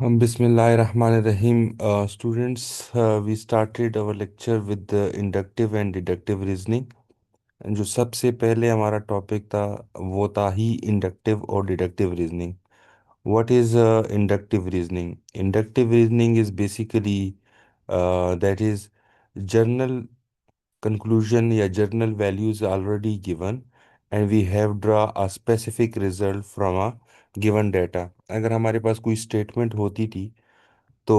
Bismillahirrahmanirrahim. Students, we started our lecture with the inductive and deductive reasoning. जो सबसे पहले हमारा टॉपिक था वो था ही इंडक्टिव और deductive reasoning. What is inductive reasoning? Inductive reasoning is basically that is journal conclusion या journal values already given and we have draw a specific result from a given data. अगर हमारे पास कोई statement होती थी तो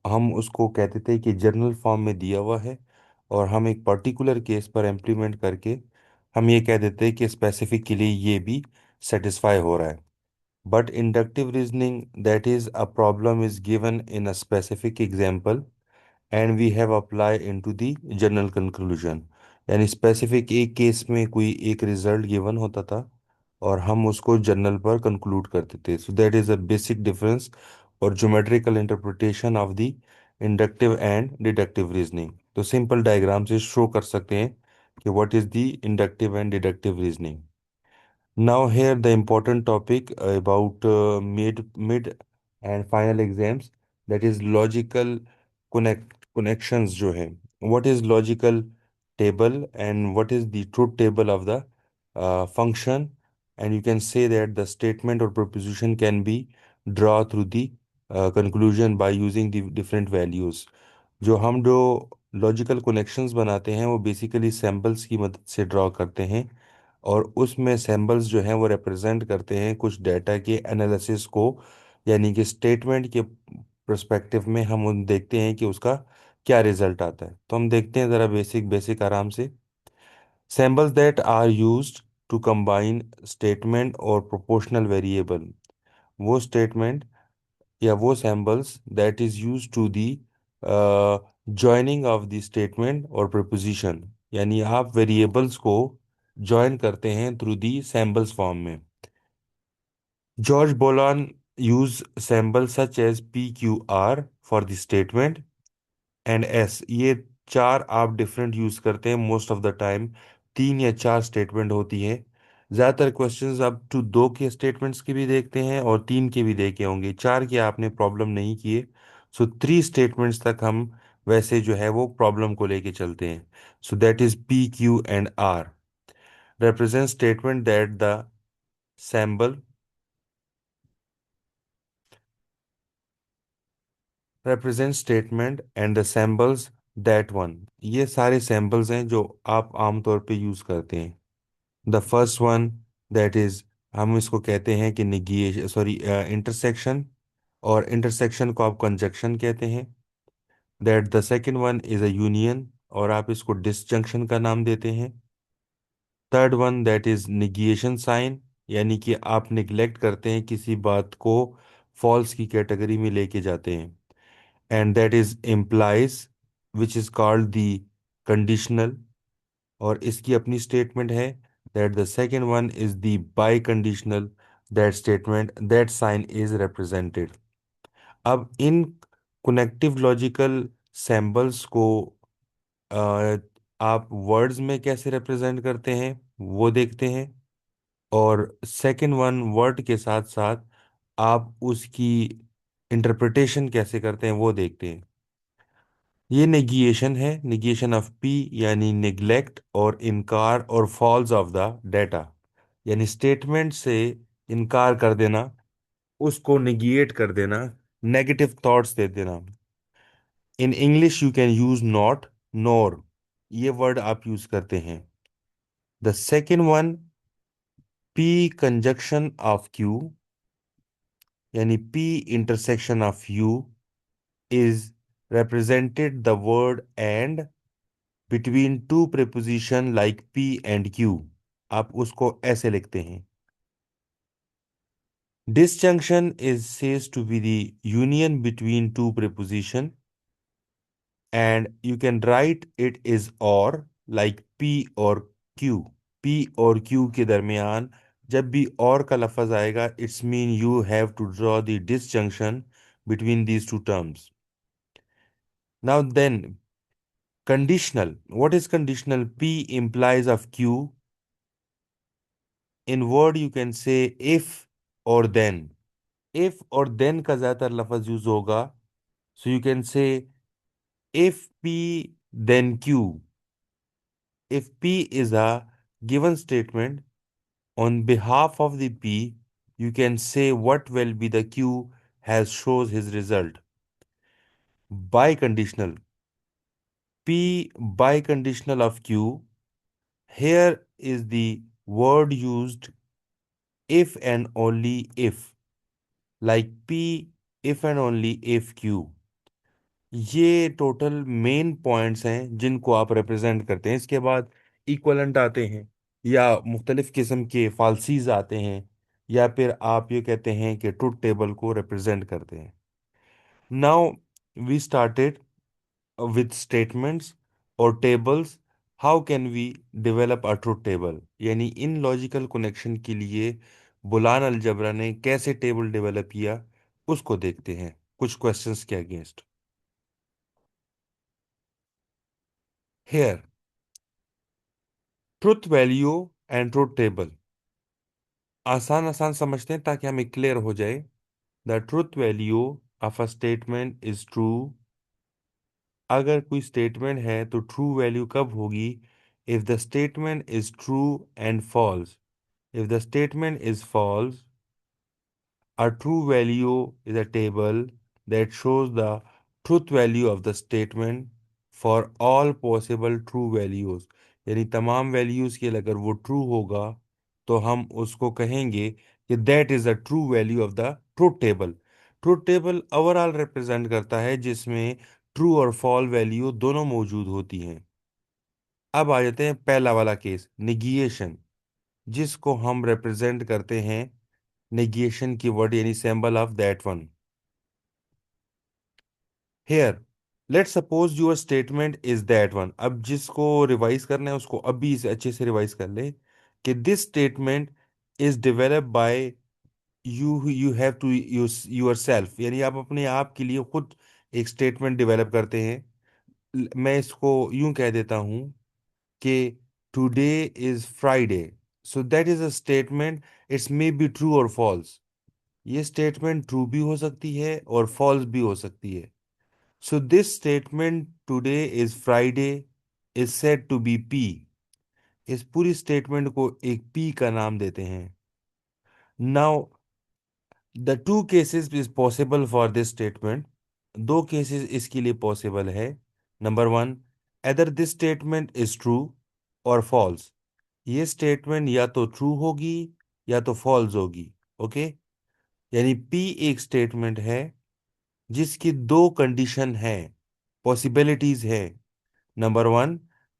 हम उसको कहते थे कि जर्नल फॉर्म में दिया हुआ है और हम एक पर्टिकुलर केस पर इम्प्लीमेंट करके हम ये कह देते हैं कि स्पेसिफिक के लिए ये भी सेटिस्फाई हो रहा है. But inductive reasoning that is a problem is given in a specific example and we have apply into the general conclusion. यानी स्पेसिफिक एक केस में कोई एक रिजल्ट गिवन होता था और हम उसको जनरल पर कंक्लूड करते थे. So that is a basic difference और geometrical interpretation of the inductive and deductive reasoning. तो सिंपल डायग्राम से शो कर सकते हैं कि what is the inductive and deductive reasoning. Now here the important topic about mid and final exams, that is logical connections जो है. What is logical table and what is the truth table of the function, and you can say that the statement or proposition can be draw through the conclusion by using the different values. जो logical connections बनाते हैं वो basically samples की मदद से draw करते हैं और उसमें सैम्पल्स जो हैं वो रिप्रेजेंट करते हैं कुछ डाटा के एनालिसिस को. यानी कि स्टेटमेंट के पर्सपेक्टिव में हम उन देखते हैं कि उसका क्या रिजल्ट आता है. तो हम देखते हैं ज़रा बेसिक बेसिक आराम से. Samples that are used to combine statement और प्रोपोर्शनल वेरिएबल. वो स्टेटमेंट या वो samples that is use to the joining of the statement और प्रपोजिशन. यानी आप वेरिएबल्स को जॉइन करते हैं थ्रू दी सैम्पल्स फॉर्म में. जॉर्ज बोलान use sample such as P Q R for the statement and S. ये चार आप डिफरेंट यूज करते हैं मोस्ट ऑफ द टाइम. तीन या चार स्टेटमेंट होती है. ज़्यादातर क्वेश्चंस अप टू दो के स्टेटमेंट्स के भी देखते हैं और तीन के भी देखे होंगे. चार के आपने प्रॉब्लम नहीं किए. सो थ्री स्टेटमेंट्स तक हम वैसे जो है वो प्रॉब्लम को लेके चलते हैं. So that is P Q and R represent statement that the sample represent statement and the samples that one. ये सारे सैम्पल्स हैं जो आप आमतौर पे यूज करते हैं. The first one that is हम इसको कहते हैं कि निगेशन सॉरी इंटरसेक्शन. और इंटरसेक्शन को आप कंजक्शन कहते हैं. That the second one is a union और आप इसको डिसजंक्शन का नाम देते हैं. Third one that is negation sign. यानी कि आप निग्लेक्ट करते हैं किसी बात को फॉल्स की कैटेगरी में लेके जाते हैं. And that is implies which is called the conditional और इसकी अपनी स्टेटमेंट है. That the second one is the biconditional. That statement that sign is represented. अब इन कनेक्टिव लॉजिकल सैम्पल्स को अ, आप वर्ड्स में कैसे रिप्रेजेंट करते हैं वो देखते हैं. और सेकंड वन वर्ड के साथ साथ आप उसकी इंटरप्रिटेशन कैसे करते हैं वो देखते हैं. ये नेगिएशन है. नेगिएशन ऑफ पी यानी निग्लेक्ट और इनकार और फॉल्स ऑफ द डाटा. यानी स्टेटमेंट से इनकार कर देना, उसको नेगिएट कर देना, नेगेटिव थॉट्स दे देना. In English you can use not, nor. ये वर्ड आप यूज करते हैं. The second one P conjunction of Q यानी P intersection of U is represented the word and between two preposition like P and Q. आप उसको ऐसे लिखते हैं. Disjunction is says to be the union between two preposition and you can write it is or like P or Q. P और Q के दरमियान जब भी और का लफज आएगा it's mean you have to draw the disjunction between these two terms. Now then, conditional. What is conditional? P implies of Q. In word, you can say if or then. If और then का ज्यादातर लफज use होगा. So you can say if P then Q. If P is a given statement, on behalf of the P, you can say what will be the Q has shows his result. Biconditional. P biconditional of Q. Here is the word used if and only if. Like P if and only if Q. ये total main points हैं जिनको आप represent करते हैं. इसके बाद equivalent आते हैं, या मुख्तलिफ किस्म के फालसीज आते हैं, या फिर आप ये कहते हैं कि ट्रुथ टेबल को रिप्रेजेंट करते हैं. Now we started with statements और tables. How can we develop a truth table, यानी इन लॉजिकल कनेक्शन के लिए बुलान अलजबरा ने कैसे टेबल डेवलप किया, उसको देखते हैं कुछ क्वेश्चंस के against. Here truth value and truth table. आसान आसान समझते हैं ताकि हमें क्लियर हो जाए. The truth value of a statement is true. अगर कोई स्टेटमेंट है तो ट्रू वैल्यू कब होगी? If the statement is true and false. If the statement is false, a true value is a table that shows the truth value of the statement for all possible true values. यानी तमाम values के लिए अगर वो true होगा तो हम उसको कहेंगे कि that is the true value of the truth table. Truth table overall represent करता है जिसमें ट्रू और फॉल वैल्यू दोनों मौजूद होती हैं. अब आ जाते हैं पहला वाला केस, निगिएशन, जिसको हम रिप्रेजेंट करते हैं नेगेशन की वर्ड यानी symbol of that one. Here let suppose your statement is that one. अब जिसको रिवाइज करना है उसको अभी इसे अच्छे से रिवाइज कर ले कि this statement is develop by you have to use yourself, यानी आप अपने आप के लिए खुद एक स्टेटमेंट डेवलप करते हैं. मैं इसको यूं कह देता हूं कि today is Friday. So that is a statement. It's may be true और फॉल्स. ये स्टेटमेंट ट्रू भी हो सकती है और फॉल्स भी हो सकती है. So this statement today is Friday is said to be P. इस पूरी स्टेटमेंट को एक पी का नाम देते हैं. Now the two cases is possible for this statement. दो केसेस इसके लिए पॉसिबल है. Number one, either this statement is true और फॉल्स. ये स्टेटमेंट या तो ट्रू होगी या तो फॉल्स होगी. ओके, यानी पी एक स्टेटमेंट है जिसकी दो कंडीशन है, पॉसिबिलिटीज है. Number one,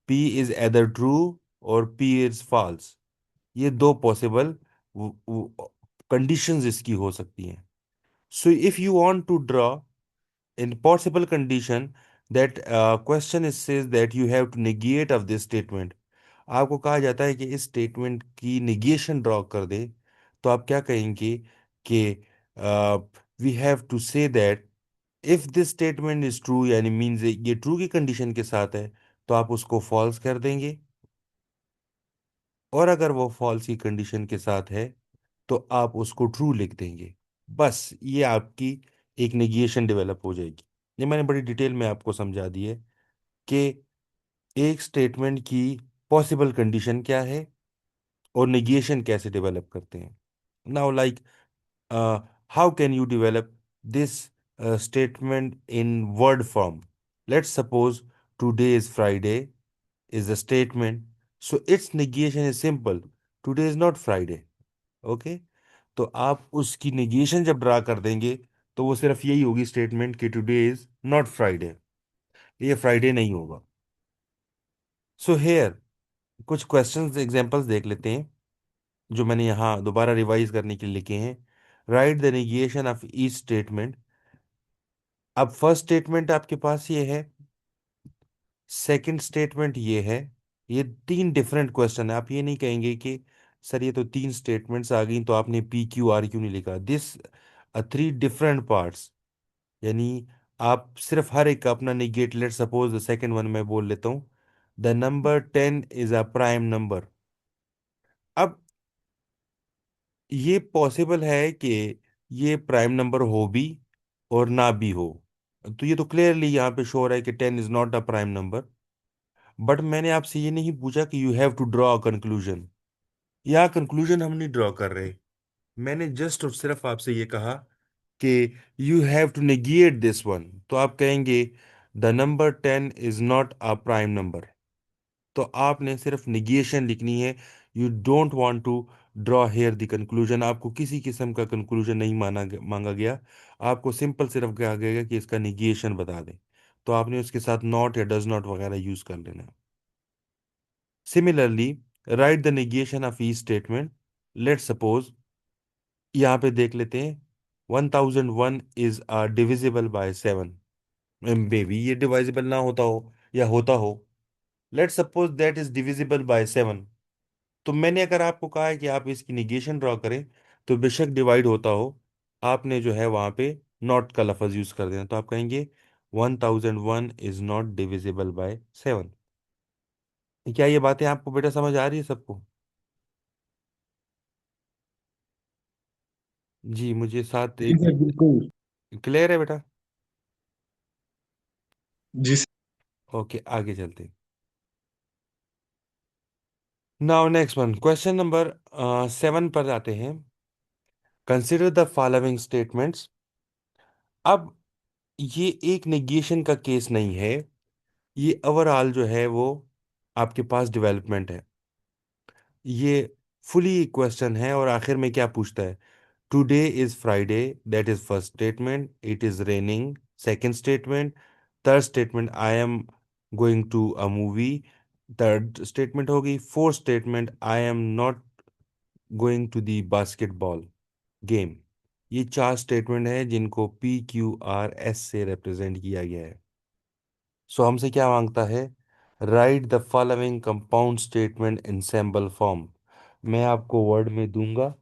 P is either true और पी इज फॉल्स. ये दो पॉसिबल कंडीशंस इसकी हो सकती हैं. So if you want to draw in possible condition that question is says that you have to negate of this statement. आपको कहा जाता है कि इस स्टेटमेंट की निगेशन ड्रॉ कर दे, तो आप क्या कहेंगे कि we have to say that if this statement is true, यानी मीन्स ये ट्रू की कंडीशन के साथ है, तो आप उसको फॉल्स कर देंगे. और अगर वो फॉल्स की कंडीशन के साथ है तो आप उसको ट्रू लिख देंगे. बस ये आपकी एक नेगेशन डेवलप हो जाएगी. ये मैंने बड़ी डिटेल में आपको समझा दी है कि एक स्टेटमेंट की पॉसिबल कंडीशन क्या है और नेगेशन कैसे डेवलप करते हैं. Now like how can you develop this statement in word form. Let's suppose today is Friday is the statement. So its negation is simple. Today is not Friday. Okay? तो आप उसकी negation जब draw कर देंगे तो वो सिर्फ यही होगी स्टेटमेंट कि टुडे इज नॉट फ्राइडे, ये फ्राइडे नहीं होगा. सो हेयर कुछ क्वेश्चंस एग्जांपल्स देख लेते हैं जो मैंने यहाँ दोबारा रिवाइज करने के लिए लिखे हैं. Right the negation of each statement. अब फर्स्ट स्टेटमेंट आपके पास ये है, सेकंड स्टेटमेंट ये है. ये तीन डिफरेंट क्वेश्चन है. आप ये नहीं कहेंगे कि सर ये तो तीन स्टेटमेंट्स आ गई तो आपने पी क्यू आर क्यों नहीं लिखा. दिस थ्री डिफरेंट पार्ट्स, यानी आप सिर्फ हर एक का अपना negate. Let suppose the second one मैं बोल लेता हूँ, the number 10 is a prime number. अब ये पॉसिबल है कि ये प्राइम नंबर हो भी और ना भी हो। तो ये तो क्लियरली यहाँ पे शो हो रहा है कि 10 is not a prime number. But मैंने आपसे ये नहीं पूछा कि you have to draw a conclusion. यहाँ कंक्लूजन हम नहीं ड्रॉ कर रहे। मैंने जस्ट और सिर्फ आपसे ये कहा कि you have to negate this one. तो आप कहेंगे the number 10 is not a prime number. तो आपने सिर्फ निगेशन लिखनी है। You don't want to draw here the conclusion. आपको किसी किस्म का कंक्लूजन नहीं मांगा गया। आपको सिंपल सिर्फ कहा गया कि इसका निगेशन बता दें। तो आपने उसके साथ नॉट या डज नॉट वगैरह यूज कर लेना है। Similarly right the negation of each statement. Let suppose यहाँ पे देख लेते हैं 1001 is divisible by 7। May be ये डिवाइजिबल ना होता हो या होता हो। Let suppose that is divisible by 7। तो मैंने अगर आपको कहा है कि आप इसकी निगेशन ड्रॉ करें तो बेशक डिवाइड होता हो, आपने जो है वहां पे नॉट का लफज यूज कर देना। तो आप कहेंगे 1001 इज नॉट डिविजिबल बाय 7। क्या ये बातें आपको बेटा समझ आ रही है सबको? जी मुझे साथ जी एक सर बिल्कुल। क्लियर है बेटा? जी सर। ओके आगे चलते हैं। Now next one, question number 7 पर आते हैं। Consider the following statements. अब ये एक नेगेशन का केस नहीं है, ये ओवरऑल जो है वो आपके पास डेवलपमेंट है। ये फुली क्वेश्चन है और आखिर में क्या पूछता है? Today is Friday, that is first statement. It is raining, second statement. Third statement, I am going to a movie, third statement होगी। Fourth statement, I am not going to the basketball game. ये चार statement है जिनको PQRS से represent किया गया है। सो हमसे क्या मांगता है? Right the following compound statement in symbol form. मैं आपको वर्ड में दूंगा,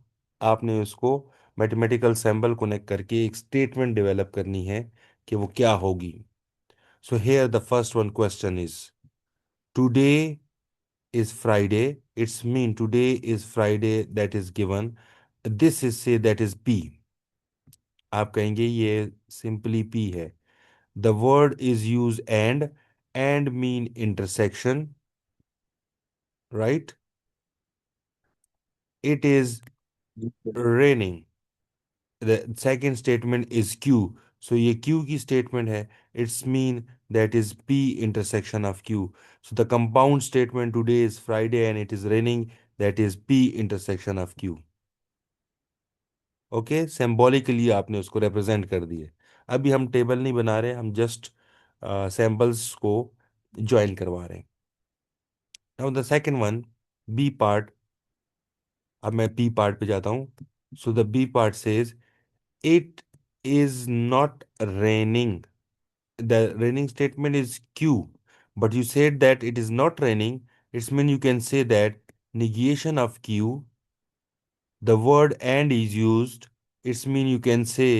आपने उसको मैथमेटिकल सिंबल कनेक्ट करके एक स्टेटमेंट डेवलप करनी है कि वो क्या होगी। So here the first one question is today is Friday. It's mean today is Friday that is given. This is say that is P। आप कहेंगे ये सिंपली P है। The word is use and mean intersection, right? It is जी sir. raining. The second statement is Q. So ये Q की statement है. It's mean that is P intersection of Q. So the compound statement today is Friday and it is raining, that is P intersection of Q. Okay, symbolically आपने उसको represent कर दिए। अभी हम table नहीं बना रहे, हम जस्ट सैम्पल्स को ज्वाइन करवा रहे हैं। Now the second one, B part. अब मैं पी पार्ट पे जाता हूँ। So the B part says it is not raining. The raining statement is Q, but you said that it is not raining. It's mean you can say that negation of Q, the word and is used. It's mean you can say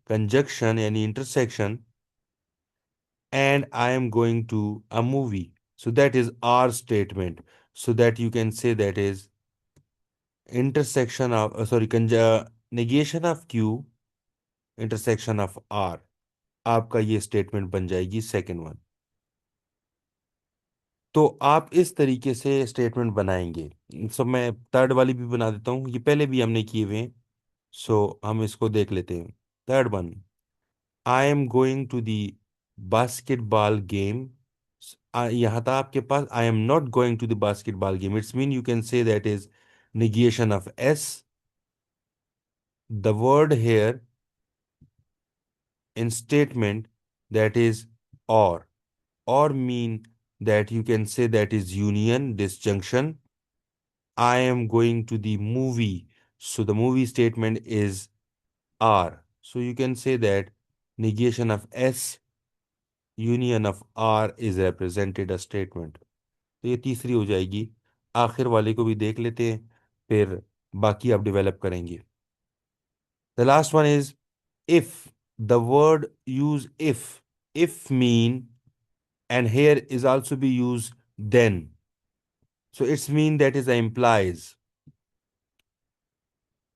conjunction and intersection, and I am going to a movie. So that is R statement. So that you can say that is intersection of negation of Q, intersection of R। आपका ये statement बन जाएगी second one. तो आप इस तरीके से statement बनाएंगे। सो मैं थर्ड वाली भी बना देता हूँ, ये पहले भी हमने किए हुए हैं। सो हम इसको देख लेते हैं। Third one, I am going to the basketball game. यहाँ था आपके पास I am not going to the basketball game. It's mean you can say that is negation of S। The word here in statement that is or mean that you can say that is union disjunction. I am going to the movie, so the movie statement is R, so you can say that negation of S, union of R is represented a statement। तो ये तीसरी हो जाएगी। आखिर वाले को भी देख लेते हैं, फिर बाकी आप डेवलप करेंगे। The last one is if। The word use if mean, and here is also be used then, so it's mean that is implies,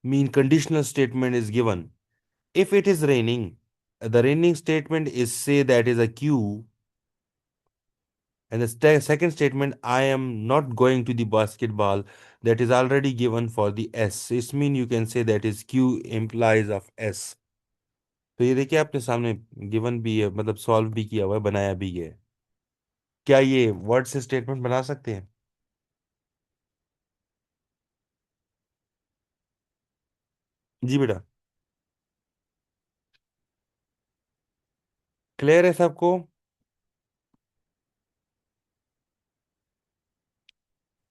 mean conditional statement is given, If it is raining, the raining statement is say that is a Q, and the second statement, I am not going to the basketball, that is already given for the S. It mean you can say that is Q implies of S. तो ये देखिए आपने सामने given भी है, मतलब solve भी किया हुआ है, बनाया भी है। क्या ये वर्ड से स्टेटमेंट बना सकते हैं? जी बेटा। क्लियर है सबको?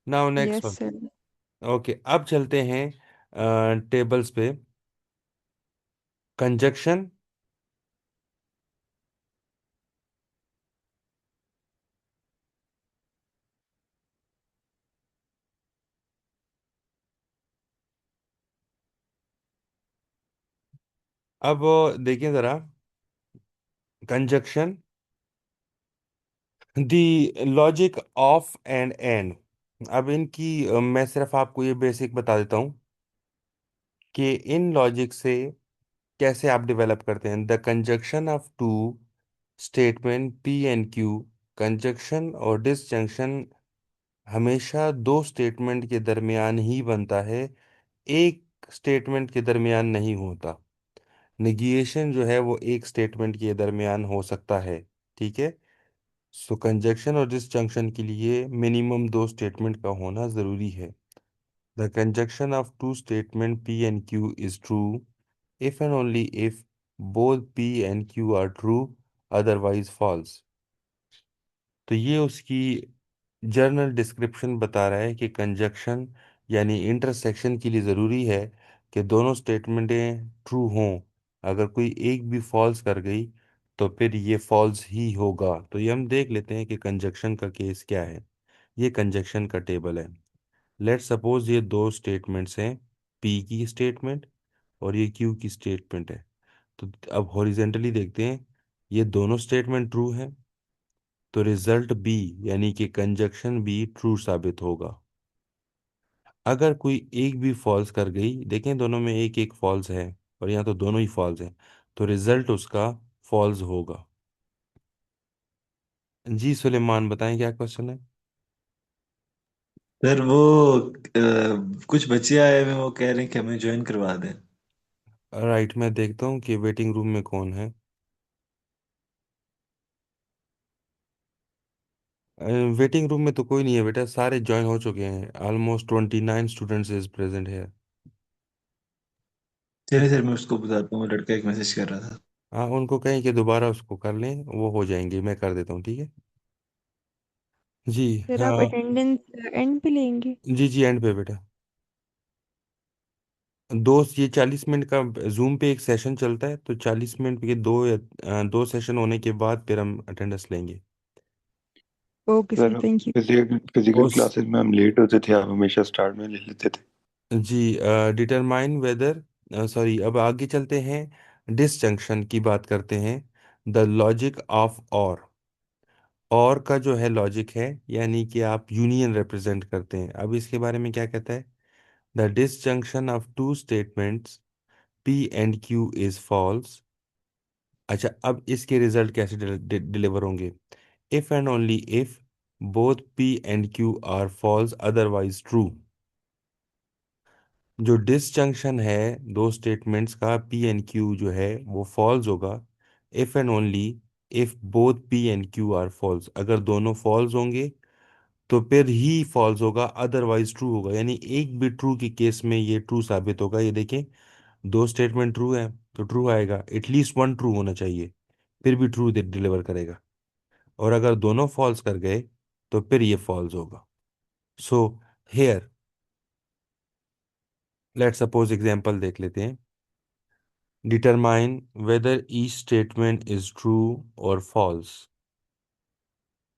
Now next yes one. Sir. Okay, अब चलते हैं टेबल्स पे। कंजक्शन, अब देखिए जरा, conjunction, the logic of and and. अब इनकी मैं सिर्फ आपको ये बेसिक बता देता हूँ कि इन लॉजिक से कैसे आप डेवलप करते हैं। The conjunction of two statement P and Q, conjunction और डिसजंक्शन हमेशा दो स्टेटमेंट के दरमियान ही बनता है, एक स्टेटमेंट के दरमियान नहीं होता। नेगेशन जो है वो एक स्टेटमेंट के दरमियान हो सकता है। ठीक है। सो कंजक्शन और डिसजंक्शन के लिए मिनिमम दो स्टेटमेंट का होना जरूरी है। The conjunction of two statement P and Q is true if and only if both P and Q are true, otherwise false। तो ये उसकी जर्नल डिस्क्रिप्शन बता रहा है कि कंजक्शन यानी इंटरसेक्शन के लिए ज़रूरी है कि दोनों स्टेटमेंटें ट्रू हों। अगर कोई एक भी फॉल्स कर गई तो फिर ये फॉल्स ही होगा। तो ये हम देख लेते हैं कि कंजक्शन का केस क्या है। ये कंजक्शन का टेबल है। लेट सपोज ये दो स्टेटमेंट्स हैं, पी की स्टेटमेंट और ये क्यू की स्टेटमेंट है। तो अब हॉरिजेंटली देखते हैं, ये दोनों स्टेटमेंट ट्रू हैं, तो रिजल्ट बी यानी कि कंजक्शन भी ट्रू साबित होगा। अगर कोई एक भी फॉल्स कर गई, देखें दोनों में एक एक फॉल्स है और यहाँ तो दोनों ही फॉल्स हैं, तो रिजल्ट उसका फॉल्स होगा। जी सुलेमान, बताएं क्या क्वेश्चन है? सर वो कुछ बच्चे आए हुए हैं, वो कह रहे हैं कि हमें ज्वाइन करवा दें। राइट, मैं देखता हूँ कि वेटिंग रूम में कौन है। वेटिंग रूम में तो कोई नहीं है बेटा, सारे ज्वाइन हो चुके हैं। ऑलमोस्ट 29 स्टूडेंट्स इज प्रेजेंट है। चलिए सर, मैं उसको बताता हूँ, वो लड़का एक मैसेज कर रहा था। हाँ, उनको कहें कि दोबारा उसको कर लें, वो हो जाएंगे, मैं कर देता हूँ, ठीक है। जी सर आप हाँ। अटेंडेंस एंड पे लेंगे? जी जी, एंड पे बेटा। ये 40 मिनट का जूम पे एक सेशन चलता है, तो 40 मिनट के दो सेशन होने के बाद फिर हम अटेंडेंस लेंगे। Okay sir, sir thank you. Physical physical उस क्लासेस में हम लेट होते थे, आप हमेशा स्टार्ट में ले लेते थे। जी, डिटरमाइन वेदर, सॉरी, अब आगे चलते हैं, डिसजंक्शन की बात करते हैं। द लॉजिक ऑफ और का जो है लॉजिक है, यानी कि आप यूनियन रिप्रेजेंट करते हैं। अब इसके बारे में क्या कहता है? The disjunction of two statements P and Q is false. अच्छा, अब इसके रिजल्ट कैसे डिलीवर होंगे? If and only if both P and Q are false, otherwise true. जो डिसजंक्शन है दो स्टेटमेंट्स का P एंड Q जो है वो फॉल्स होगा if and only if both P and Q are false. अगर दोनों फॉल्स होंगे तो फिर ही फॉल्स होगा, अदरवाइज ट्रू होगा। यानी एक भी ट्रू के केस में ये ट्रू साबित होगा। ये देखें, दो स्टेटमेंट ट्रू है तो ट्रू आएगा, एटलीस्ट वन ट्रू होना चाहिए, फिर भी ट्रू डिलीवर करेगा। और अगर दोनों फॉल्स कर गए तो फिर ये फॉल्स होगा। So here, let suppose example देख लेते हैं। Determine whether each statement is true और false.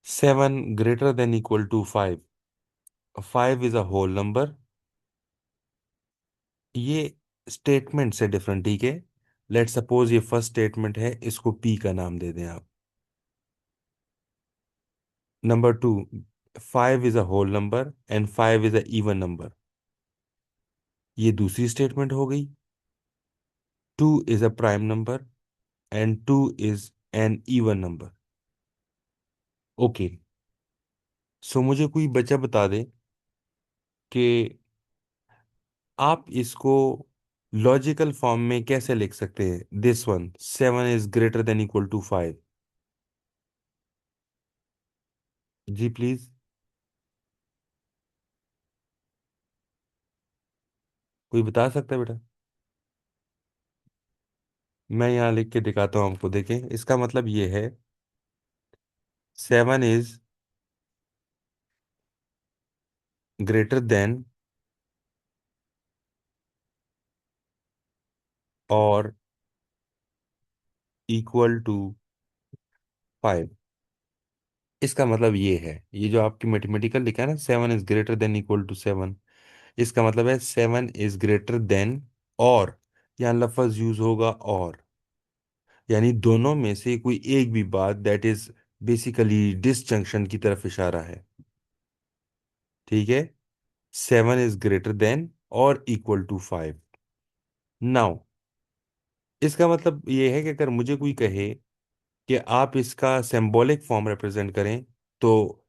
7 greater than equal to 5, 5 is a whole number. ये स्टेटमेंट से डिफरेंट, ठीक है। लेट सपोज ये फर्स्ट स्टेटमेंट है, इसको पी का नाम दे दें आप। Number 2, 5 is a whole number and 5 is a even number. ये दूसरी स्टेटमेंट हो गई। 2 is a prime number and 2 is an even number. Okay, so मुझे कोई बच्चा बता दे कि आप इसको लॉजिकल फॉर्म में कैसे लिख सकते हैं। This one, 7 is greater than equal to 5। जी प्लीज, कोई बता सकता है बेटा? मैं यहाँ लिख के दिखाता हूँ आपको, देखें। इसका मतलब ये है 7 इज ग्रेटर देन और इक्वल टू 5। इसका मतलब ये है, ये जो आपकी मैथमेटिकल लिखा है ना, 7 is greater than equal to 7, इसका मतलब है 7 इज ग्रेटर देन, और यहाँ लफ्ज यूज होगा और, यानी दोनों में से कोई एक भी बात, दैट इज बेसिकली डिसजंक्शन की तरफ इशारा है। ठीक है, 7 इज ग्रेटर देन और इक्वल टू 5। नाउ इसका मतलब ये है कि अगर मुझे कोई कहे कि आप इसका सिंबॉलिक फॉर्म रिप्रेजेंट करें, तो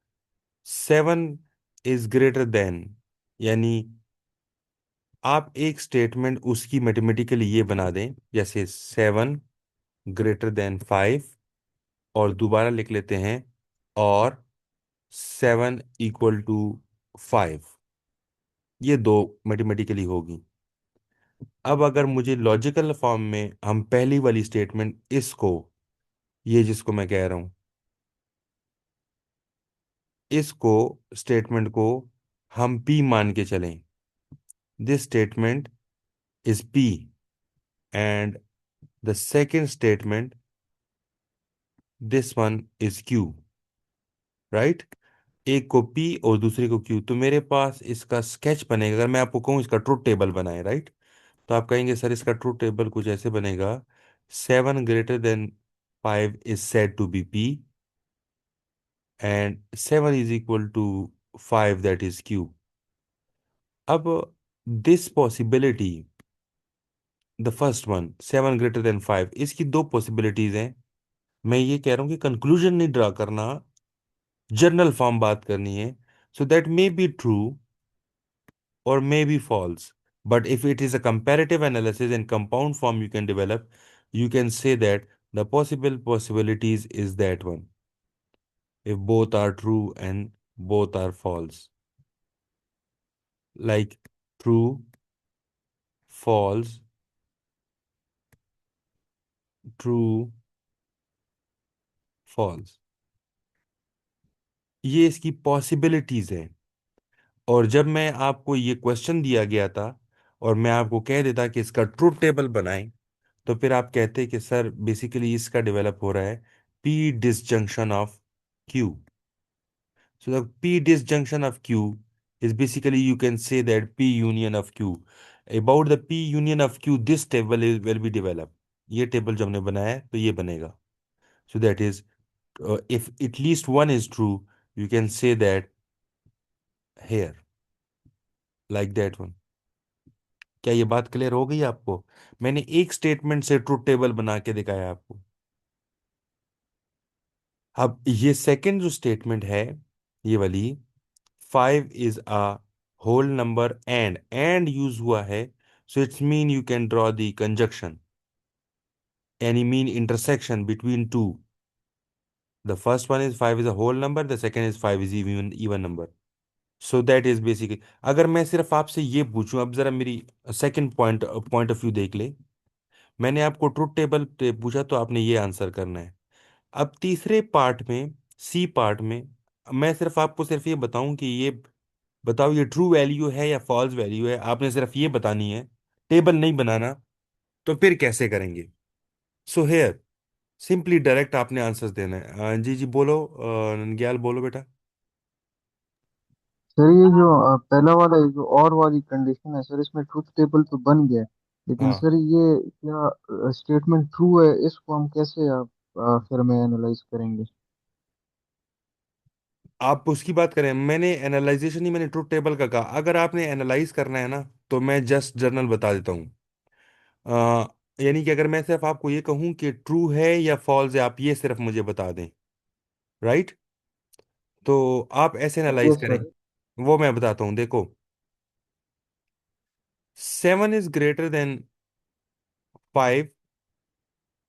7 इज ग्रेटर देन, यानी आप एक स्टेटमेंट उसकी मैथमेटिकली ये बना दें, जैसे 7 ग्रेटर देन 5, और दोबारा लिख लेते हैं और 7 इक्वल टू 5। ये दो मैथमेटिकली होगी। अब अगर मुझे लॉजिकल फॉर्म में, हम पहली वाली स्टेटमेंट इसको, ये जिसको मैं कह रहा हूं, इसको स्टेटमेंट को हम पी मान के चलें। This statement is P and the second statement, this one is Q, right. एक को पी और दूसरे को क्यू। तो मेरे पास इसका स्केच बनेगा। अगर मैं आपको कहूँ इसका ट्रुथ टेबल बनाए, राइट, तो आप कहेंगे सर इसका ट्रुथ टेबल कुछ ऐसे बनेगा। 7 greater than 5 is said to be P and 7 is equal to 5, that is Q. अब this possibility, the first one 7 greater than 5, इसकी दो पॉसिबिलिटीज हैं। मैं ये कह रहा हूँ कि कंक्लूजन नहीं ड्रा करना, जनरल फॉर्म बात करनी है। So that may be true or may be false. But if it is a comparative analysis in compound form you can develop, you can say that the possible possibilities is that one. If both are true and both are false. Like true, false, true, false. ये इसकी possibilities हैं। और जब मैं आपको ये question दिया गया था और मैं आपको कह देता कि इसका ट्रूथ टेबल बनाएं, तो फिर आप कहते कि सर बेसिकली इसका डेवलप हो रहा है P disjunction of Q. So the p disjunction of Q is basically, you can say that p union of Q. About the p union of Q, this table will be developed. ये table जो हमने बनाया है तो ये बनेगा। So that is, if at least one is true, you can say that here, like that one. क्या ये बात क्लियर हो गई आपको? मैंने एक स्टेटमेंट से ट्रूथ टेबल बना के दिखाया आपको। अब ये सेकंड जो स्टेटमेंट है, ये वाली, 5 is a whole number and use हुआ है, so it's mean you can draw the conjunction, यानी mean intersection between two. The first one is 5 is a whole number, the second is 5 is even number. So that is basically, अगर मैं सिर्फ आपसे ये पूछूं, अब जरा मेरी second point point of view देख ले। मैंने आपको ट्रुथ टेबल पूछा तो आपने ये आंसर करना है। अब तीसरे पार्ट में, सी पार्ट में, मैं सिर्फ आपको सिर्फ ये बताऊं कि ये बताओ ये ट्रू वैल्यू है या फॉल्स वैल्यू है, आपने सिर्फ ये बतानी है, टेबल नहीं बनाना। तो फिर कैसे करेंगे? सो हेयर सिंपली डायरेक्ट आपने आंसर्स देना है। जी जी बोलो, नंग्याल बोलो बेटा। सर ये जो पहला वाला ये जो और वाली कंडीशन है सर, इसमें ट्रूथ टेबल तो बन गया है, लेकिन हाँ, सर ये क्या स्टेटमेंट ट्रू है, इसको हम कैसे फिर में एनालाइज करेंगे? आप उसकी बात करें, मैंने एनालाइजेशन नहीं, मैंने ट्रुथ टेबल का कहा। अगर आपने एनालाइज करना है ना, तो मैं जस्ट जर्नल बता देता हूँ। यानी कि अगर मैं सिर्फ आपको ये कहूं कि ट्रू है या फॉल्स है, आप ये सिर्फ मुझे बता दें, राइट? तो आप ऐसे एनालाइज यस करें। सर। वो मैं बताता हूँ, देखो। 7 इज ग्रेटर देन 5,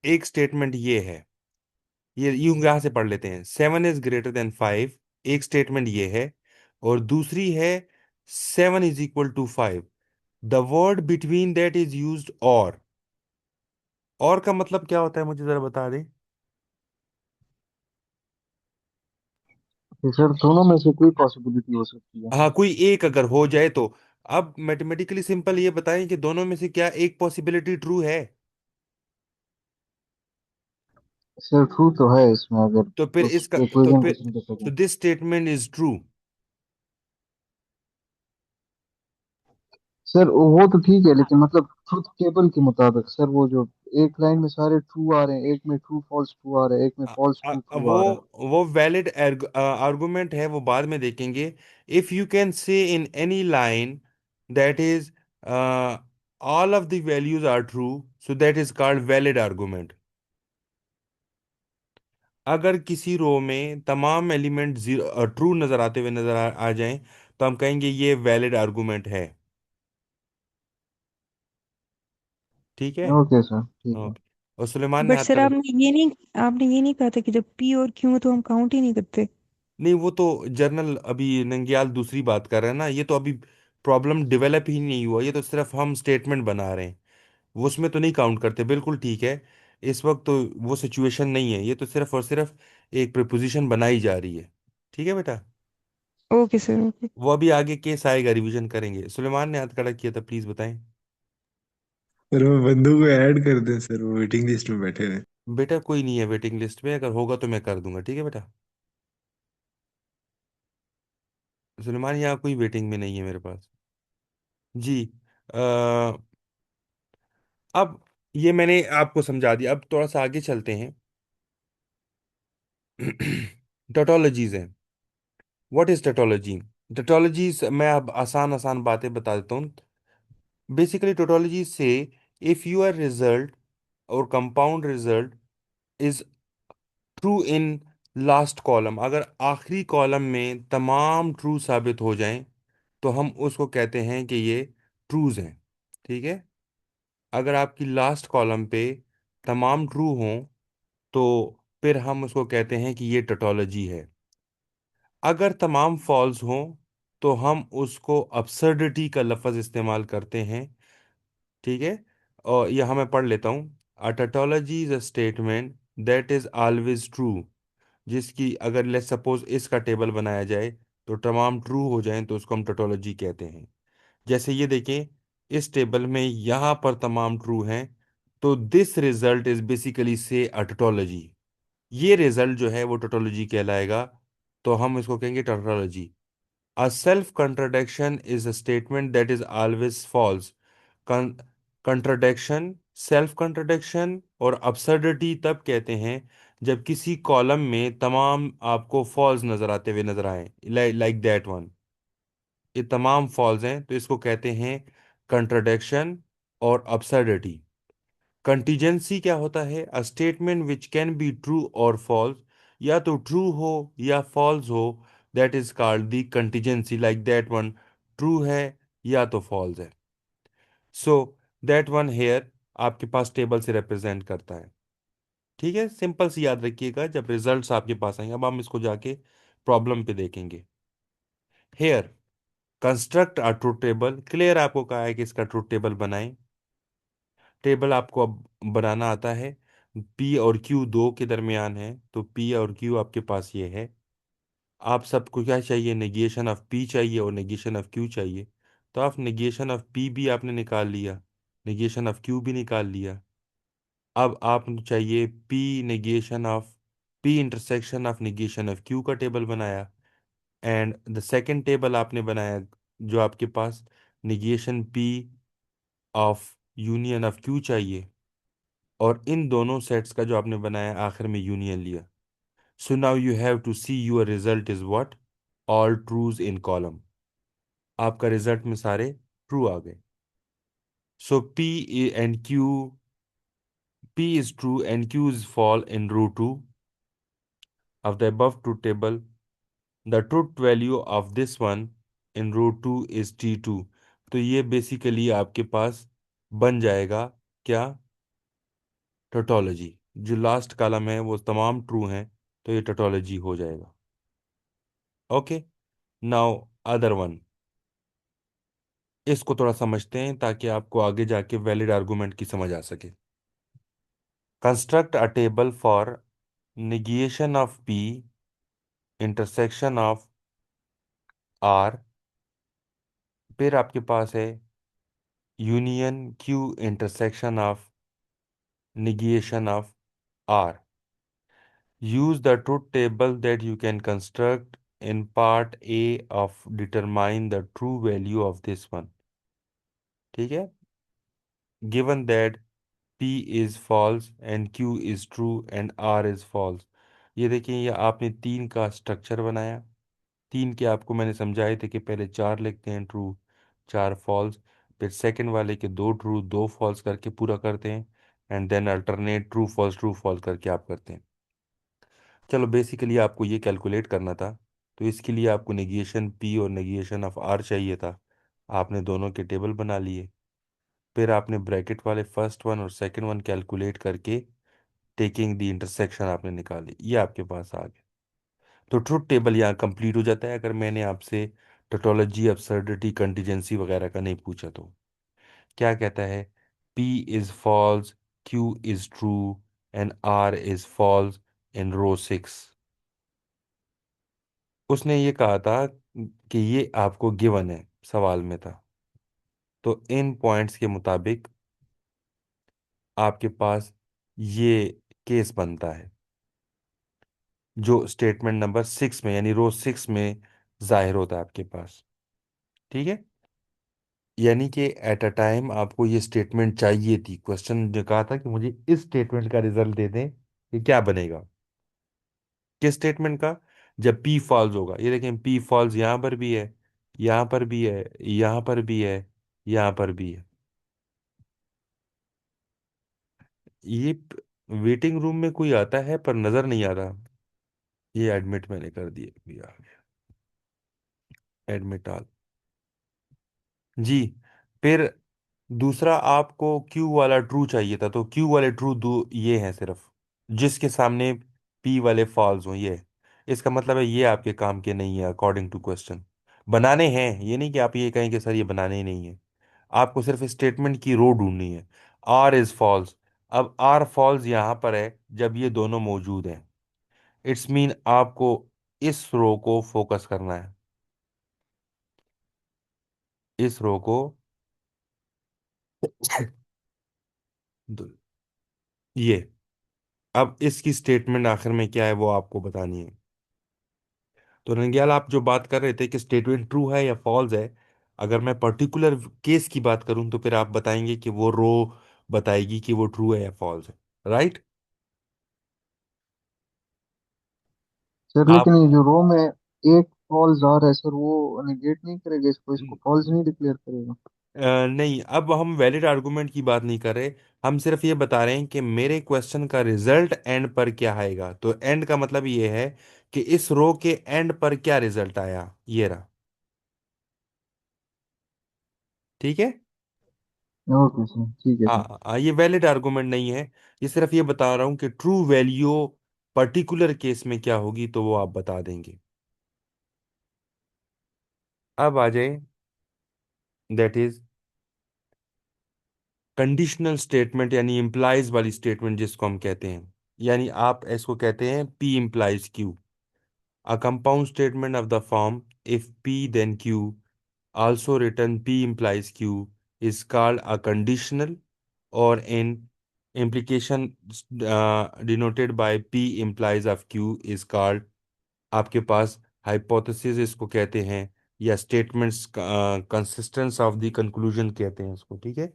एक स्टेटमेंट ये है। ये यूं यहां से पढ़ लेते हैं, 7 इज ग्रेटर देन 5, एक स्टेटमेंट ये है। और दूसरी है 7 is equal to 5। The word between that is used और का मतलब क्या होता है, मुझे जरा बता दें। तो सर दोनों में से कोई पॉसिबिलिटी हो सकती है। हाँ, कोई एक अगर हो जाए तो। अब मैथमेटिकली सिंपल ये बताएं कि दोनों में से क्या एक पॉसिबिलिटी ट्रू है। सर ट्रू तो है इसमें, अगर तो फिर उस इसका तो इक्वेशन को फिर सिंपल तो करें। This statement is true. Sir वो तो ठीक है, लेकिन मतलब ट्रुथ टेबल के मुताबिक सर, वो जो एक लाइन में सारे ट्रू आ रहे हैं, एक में ट्रू फॉल्स ट्रू आ रहा है, एक में फॉल्स ट्रू ट्रू आ रहा है। वो वैलिड आर्गुमेंट है, वो बाद में देखेंगे। If you can say in any line that is all of the values are true, so that is called valid argument. अगर किसी रो में तमाम एलिमेंट जीरो ट्रू नजर आते हुए नजर आ जाएं, तो हम कहेंगे ये वैलिड आर्गुमेंट है। ठीक है। ओके सर, ठीक है। ओके। और सुलेमान ने बट हाथ सर खड़ा। आपने ये नहीं कहा था कि जब पी और क्यू है तो हम काउंट ही नहीं करते। नहीं, वो तो जर्नल अभी नंगियाल दूसरी बात कर रहे हैं ना, ये तो अभी प्रॉब्लम डेवलप ही नहीं हुआ, ये तो सिर्फ हम स्टेटमेंट बना रहे हैं। वो उसमें तो नहीं काउंट करते, बिल्कुल ठीक है। इस वक्त तो वो सिचुएशन नहीं है, ये तो सिर्फ और सिर्फ एक प्रिपोजिशन बनाई जा रही है। ठीक है बेटा। Okay sir, okay. वो अभी आगे केस आएगा, रिवीजन करेंगे। सुलेमान ने हाथ खड़ा किया था, प्लीज बताएं। सर वो बंदों को ऐड कर दें सर, वो वेटिंग लिस्ट में बैठे हैं। बेटा कोई नहीं है वेटिंग लिस्ट में, अगर होगा तो मैं कर दूंगा, ठीक है बेटा। सुलेमान, यहाँ कोई वेटिंग में नहीं है मेरे पास। जी। अब ये मैंने आपको समझा दिया, अब थोड़ा सा आगे चलते हैं। टोटोलॉजीज हैं। What is tautology? टोटोलॉजीज मैं अब आसान आसान बातें बता देता हूँ। बेसिकली टोटोलॉजी से, इफ यूर रिजल्ट और compound result is true in last column, अगर आखिरी कॉलम में तमाम ट्रू साबित हो जाएं, तो हम उसको कहते हैं कि ये ट्रूज हैं। ठीक है। अगर आपकी लास्ट कॉलम पे तमाम ट्रू हों, तो फिर हम उसको कहते हैं कि ये टोटोलॉजी है। अगर तमाम फॉल्स हों, तो हम उसको absurdity का लफ्ज़ इस्तेमाल करते हैं। ठीक है। और यह मैं पढ़ लेता हूँ। A tautology is a statement that is always true, जिसकी अगर लेट सपोज इसका टेबल बनाया जाए तो तमाम ट्रू हो जाएं, तो उसको हम टोटोलॉजी कहते हैं। जैसे ये देखें, इस टेबल में यहाँ पर तमाम ट्रू हैं, तो दिस रिजल्ट इज बेसिकली से अ टोटोलॉजी। ये रिजल्ट जो है वो टोटोलॉजी कहलाएगा। तो हम इसको कहेंगे tautology. A self contradiction is a statement that is always false. Contradiction, self contradiction और absurdity तब कहते हैं जब किसी कॉलम में तमाम आपको फॉल्स नजर आते हुए नजर आए, लाइक दैट वन। ये तमाम फॉल्स हैं, तो इसको कहते हैं कंट्राडिक्शन और absurdity। कंटीजेंसी क्या होता है? A statement which can be true और फॉल्स, या तो ट्रू हो या फॉल्स हो, that is called the contingency, like that one true है या तो फॉल्स है। सो दैट वन हेयर आपके पास टेबल से रिप्रेजेंट करता है। ठीक है, सिंपल सी याद रखिएगा जब रिजल्ट्स आपके पास आएंगे। अब हम इसको जाके प्रॉब्लम पे देखेंगे। Here construct a truth table. Clear आपको कहा है कि इसका ट्रूथ टेबल बनाएं। टेबल आपको अब बनाना आता है। पी और क्यू दो के दरमियान है, तो पी और क्यू आपके पास ये है। आप सबको क्या चाहिए? नेगेशन ऑफ पी चाहिए और नेगेशन ऑफ क्यू चाहिए। तो आप नेगेशन ऑफ पी भी आपने निकाल लिया, नेगेशन ऑफ क्यू भी निकाल लिया। अब आप चाहिए P negation of P intersection of negation of Q का टेबल बनाया। एंड द सेकंड टेबल आपने बनाया जो आपके पास negation P of union of Q चाहिए। और इन दोनों सेट्स का जो आपने बनाया आखिर में यूनियन लिया। So now you have to see your result is what? All trues in column. आपका रिजल्ट में सारे ट्रू आ गए। So P and Q P is true and Q is false in row 2 of the above truth table, the truth value of this one in row 2 is T2। तो ये basically आपके पास बन जाएगा क्या, टोटोलॉजी। जो last column है वो तमाम ट्रू हैं, तो ये टोटोलॉजी हो जाएगा। ओके, नाउ अदर वन, इसको थोड़ा समझते हैं ताकि आपको आगे जाके वैलिड आर्गुमेंट की समझ आ सके। Construct a table for negation of P intersection of R, फिर आपके पास है union Q intersection of negation of R। use the truth table that you can construct in part A of determine the true value of this one। ठीक है, given that P is false and Q is true and R is false। ये देखिए, ये आपने तीन का structure बनाया। तीन के आपको मैंने समझाए थे कि पहले चार लिखते हैं ट्रू, चार फॉल्स, फिर सेकंड वाले के दो ट्रू दो फॉल्स करके पूरा करते हैं, and then alternate true false करके आप करते हैं। चलो, बेसिकली आपको ये कैलकुलेट करना था, तो इसके लिए आपको नेगेशन पी और नेगेशन ऑफ आर चाहिए था। आपने दोनों के टेबल बना लिए, फिर आपने ब्रैकेट वाले फर्स्ट वन और सेकंड वन कैलकुलेट करके टेकिंग द इंटरसेक्शन आपने निकाली, ये आपके पास आ गया। तो ट्रुथ टेबल यहाँ कंप्लीट हो जाता है अगर मैंने आपसे टोटोलॉजी, अब्सर्डिटी, कंटीजेंसी वगैरह का नहीं पूछा तो। क्या कहता है, P is false, Q is true and R is false in row 6। उसने ये कहा था कि ये आपको गिवन है, सवाल में था। तो इन पॉइंट्स के मुताबिक आपके पास ये केस बनता है जो स्टेटमेंट नंबर 6 में यानी रो 6 में जाहिर होता है आपके पास। ठीक है, यानी कि एट अ टाइम आपको ये स्टेटमेंट चाहिए थी। क्वेश्चन ने कहा था कि मुझे इस स्टेटमेंट का रिजल्ट दे दें कि क्या बनेगा, किस स्टेटमेंट का, जब पी फॉल्स होगा। ये देखें, पी फॉल्स यहाँ पर भी है, यहाँ पर भी है, यहाँ पर भी है, यहाँ पर भी है। ये वेटिंग रूम में कोई आता है पर नजर नहीं आ रहा। ये एडमिट मैंने कर दिए, भी आ गया एडमिट ऑल। जी, फिर दूसरा आपको क्यू वाला ट्रू चाहिए था, तो क्यू वाले ट्रू दो ये हैं सिर्फ, जिसके सामने पी वाले फॉल्स हो। ये इसका मतलब है ये आपके काम के नहीं है अकॉर्डिंग टू क्वेश्चन। बनाने हैं, ये नहीं कि आप ये कहें कि सर ये बनाने ही नहीं है। आपको सिर्फ स्टेटमेंट की रो ढूंढनी है। आर इज फॉल्स, अब आर फॉल्स यहाँ पर है जब ये दोनों मौजूद हैं। इट्स मीन आपको इस रो को फोकस करना है, इस रो को। ये अब इसकी स्टेटमेंट आखिर में क्या है वो आपको बतानी है। तो रंग्याल, आप जो बात कर रहे थे कि स्टेटमेंट ट्रू है या फॉल्स है, अगर मैं पर्टिकुलर केस की बात करूं तो फिर आप बताएंगे कि वो रो बताएगी कि वो ट्रू है या फॉल्स है, राइट। सर आप लेकिन ये जो रो में एक फॉल्स आ रहा है सर, वो नेगेट नहीं करेगा इसको, इसको फॉल्स नहीं डिक्लेयर करेगा? नहीं, अब हम वैलिड आर्गुमेंट की बात नहीं कर रहे। हम सिर्फ ये बता रहे हैं कि मेरे क्वेश्चन का रिजल्ट एंड पर क्या आएगा। तो एंड का मतलब ये है कि इस रो के एंड पर क्या रिजल्ट आया, ये रहा। ठीक है, ओके सर, ठीक है सर। हाँ ये वैलिड आर्गुमेंट नहीं है। ये सिर्फ ये बता रहा हूं कि ट्रू वैल्यू पर्टिकुलर केस में क्या होगी, तो वो आप बता देंगे। अब आ जाए, दैट इज कंडीशनल स्टेटमेंट यानी इंप्लाइज वाली स्टेटमेंट जिसको हम कहते हैं, यानी आप इसको कहते हैं P implies Q. A compound statement of the form if P then Q, also written P implies Q, is called a conditional, or in implication denoted by P implies of Q is called, आपके पास hypothesis इसको कहते हैं, या statements consistence of the conclusion कहते हैं इसको। ठीक है,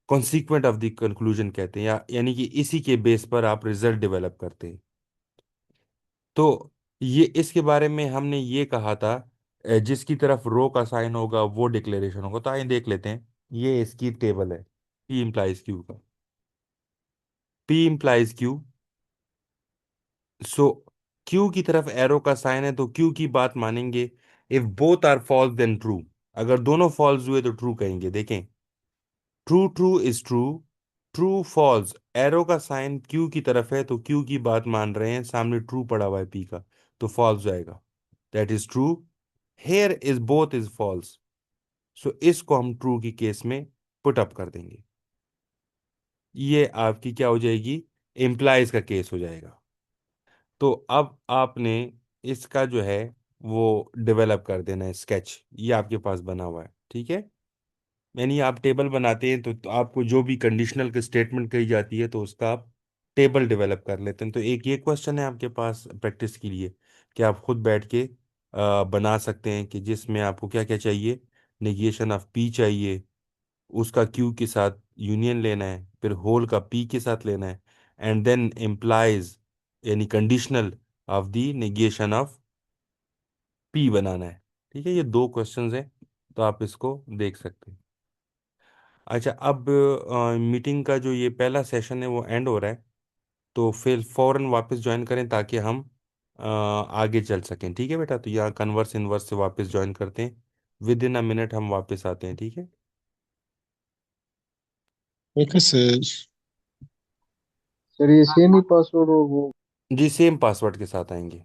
consequent of the conclusion कहते हैं, या यानी कि इसी के बेस पर आप रिजल्ट डेवलप करते हैं। तो ये इसके बारे में हमने ये कहा था, जिसकी तरफ रो का साइन होगा वो डिक्लेरेशन होगा। तो आइए देख लेते हैं, ये इसकी टेबल है, पी इम्प्लाइज क्यू का। P implies Q. सो Q की तरफ एरो का साइन है तो Q की बात मानेंगे. If both are false then true. अगर दोनों फॉल्स हुए तो ट्रू कहेंगे. देखें, true true is true, true false, arrow का साइन Q की तरफ है तो Q की बात मान रहे हैं, सामने ट्रू पड़ा हुआ है P का, तो फॉल्स जाएगा. That is true. Here is both is false. सो इसको हम ट्रू की केस में पुट अप कर देंगे. ये आपकी क्या हो जाएगी, इम्प्लाइज का केस हो जाएगा. तो अब आपने इसका जो है वो डेवलप कर देना है स्केच. ये आपके पास बना हुआ है, ठीक है. यानी आप टेबल बनाते हैं तो आपको जो भी कंडीशनल की स्टेटमेंट कही जाती है तो उसका आप टेबल डेवलप कर लेते हैं. तो एक ये क्वेश्चन है आपके पास प्रैक्टिस के लिए कि आप खुद बैठ के बना सकते हैं कि जिसमें आपको क्या क्या चाहिए. नेगेशन ऑफ पी चाहिए, उसका क्यू के साथ यूनियन लेना है, फिर होल का पी के साथ लेना है, एंड देन इम्प्लाइज यानी conditional of the negation of P बनाना है. ठीक है, ये दो क्वेश्चंस हैं, तो आप इसको देख सकते हैं. अच्छा, अब मीटिंग का जो ये पहला सेशन है वो एंड हो रहा है, तो फिर फौरन वापस ज्वाइन करें ताकि हम आगे चल सकें. ठीक है बेटा, तो यहाँ कन्वर्स इनवर्स से वापस ज्वाइन करते हैं. विद इन अ मिनट हम वापस आते हैं. ठीक है ओके सर. सर ये सेम ही पासवर्ड और वो जी, सेम पासवर्ड के साथ आएंगे.